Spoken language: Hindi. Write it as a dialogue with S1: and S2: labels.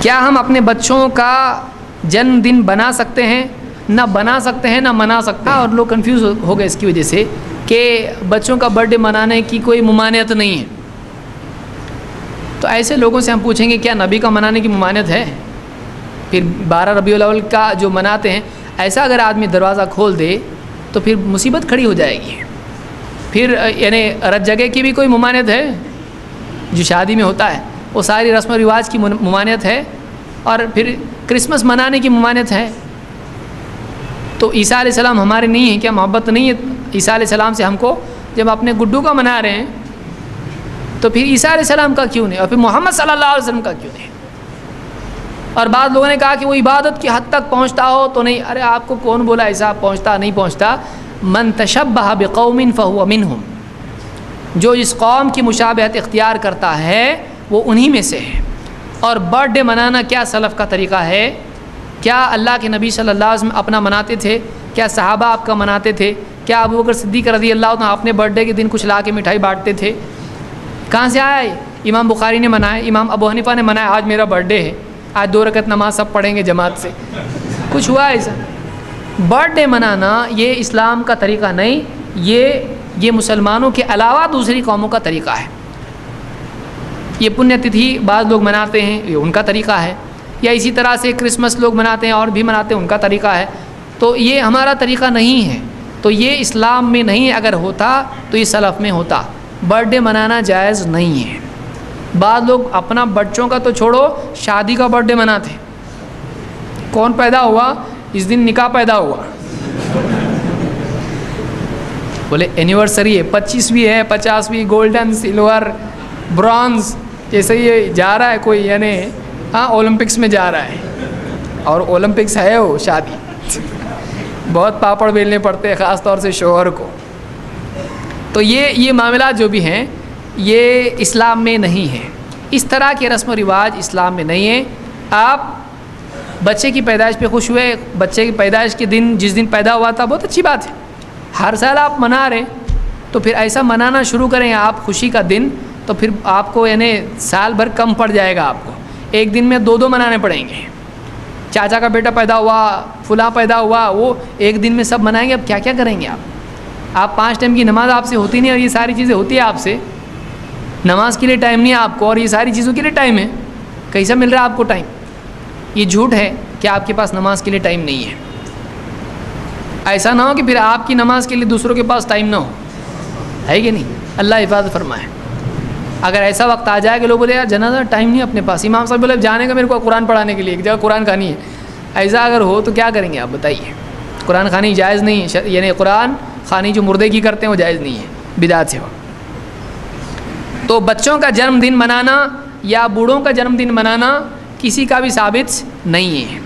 S1: क्या हम अपने बच्चों का जन्मदिन बना सकते हैं? ना बना सकते हैं ना मना सकते हैं। और लोग कंफ्यूज हो गए इसकी वजह से कि बच्चों का बर्थडे मनाने की कोई ममानियत नहीं है। तो ऐसे लोगों से हम पूछेंगे क्या नबी का मनाने की ममानियत है? फिर 12 रबीउल अव्वल का जो मनाते हैं, ऐसा अगर आदमी दरवाज़ा खोल दे तो फिर मुसीबत खड़ी हो जाएगी। फिर यानी रज जगह की भी कोई ममानियत है जो शादी में होता है, वो सारी रस्म व रिवाज की ममानियत है। और फिर क्रिसमस मनाने की ममानियत है। तो ईसा अलैहिस्सलाम हमारे नहीं है क्या? मोहब्बत नहीं है ईसा अलैहिस्सलाम से हमको? जब अपने गुड्डू का मना रहे हैं तो फिर ईसा अलैहिस्सलाम का क्यों नहीं, और फिर मोहम्मद सल्लल्लाहु अलैहि वसल्लम का क्यों नहीं? और बाद लोगों ने कहा कि वो इबादत की हद तक पहुँचता हो तो नहीं। अरे आपको कौन बोला ऐसा पहुँचता नहीं पहुँचता? मन तशब्बह बिक़ौमिन फ़हुव मिनहुम, जो इस कौम की मुशाबहत इख्तियार करता है वो उन्हीं में से है। और बर्थडे मनाना क्या सलफ़ का तरीक़ा है? क्या अल्लाह के नबी सल्लल्लाहु अलैहि वसल्लम अपना मनाते थे? क्या सहाबा आपका मनाते थे? क्या अबू बकर सिद्दीक़ रज़ियल्लाहु अन्हु अपने बर्थडे के दिन कुछ ला के मिठाई बांटते थे? कहाँ से आया? इमाम बुखारी ने मनाया, इमाम अबू हनीफ़ा ने मनाया, आज मेरा बर्थडे है, आज 2 रकत नमाज सब पढ़ेंगे जमात से। कुछ हुआ ऐसा? बर्थडे मनाना ये इस्लाम का तरीक़ा नहीं, ये मुसलमानों के अलावा दूसरी कौमों का तरीक़ा है। ये पुण्यतिथि बाद लोग मनाते हैं, ये उनका तरीक़ा है। या इसी तरह से क्रिसमस लोग मनाते हैं और भी मनाते हैं, उनका तरीक़ा है। तो ये हमारा तरीक़ा नहीं है। तो ये इस्लाम में नहीं है। अगर होता तो ये सलफ़ में होता। बर्थडे मनाना जायज़ नहीं है। बाद लोग अपना बच्चों का तो छोड़ो, शादी का बर्थडे मनाते। कौन पैदा हुआ? इस दिन निकाह पैदा हुआ, बोले एनिवर्सरी है, 25वीं है, 50वीं, गोल्डन, सिल्वर, ब्रॉन्ज, जैसे ये जा रहा है कोई, यानी हाँ ओलंपिक्स में जा रहा है। और ओलंपिक्स है वो शादी, बहुत पापड़ बेलने पड़ते हैं ख़ास तौर से शोहर को। तो ये मामला जो भी हैं ये इस्लाम में नहीं है। इस तरह के रस्म व रिवाज इस्लाम में नहीं है। आप बच्चे की पैदाइश पे खुश हुए, बच्चे की पैदाइश के दिन जिस दिन पैदा हुआ था, बहुत अच्छी बात है। हर साल आप मना रहे तो फिर ऐसा मनाना शुरू करें आप खुशी का दिन, तो फिर आपको यानी साल भर कम पड़ जाएगा। आपको एक दिन में 2 मनाने पड़ेंगे। चाचा का बेटा पैदा हुआ, फुला पैदा हुआ, वो एक दिन में सब मनाएंगे। अब क्या क्या करेंगे आप 5 टाइम की नमाज़ आपसे होती नहीं, और ये सारी चीज़ें होती है आपसे। नमाज के लिए टाइम नहीं है आपको, और ये सारी चीज़ों के लिए टाइम है। कैसा मिल रहा है आपको टाइम? ये झूठ है कि आपके पास नमाज के लिए टाइम नहीं है। ऐसा ना हो कि फिर आपकी नमाज के लिए दूसरों के पास टाइम ना हो, है कि नहीं? अल्लाह हिफाजत फरमाए। अगर ऐसा वक्त आ जाए कि लोग बोले यार जनाजा टाइम नहीं अपने पास, इमाम साहब बोले जाने का मेरे को कुरान पढ़ाने के लिए, एक जगह कुरान खानी है, ऐसा अगर हो तो क्या करेंगे आप बताइए? कुरान खानी जायज़ नहीं है, यानी कुरान खानी जो मुर्दे की करते हैं वो जायज़ नहीं है, बिदात से हो। तो बच्चों का जन्मदिन मनाना या बूढ़ों का जन्मदिन मनाना किसी का भी साबित नहीं है।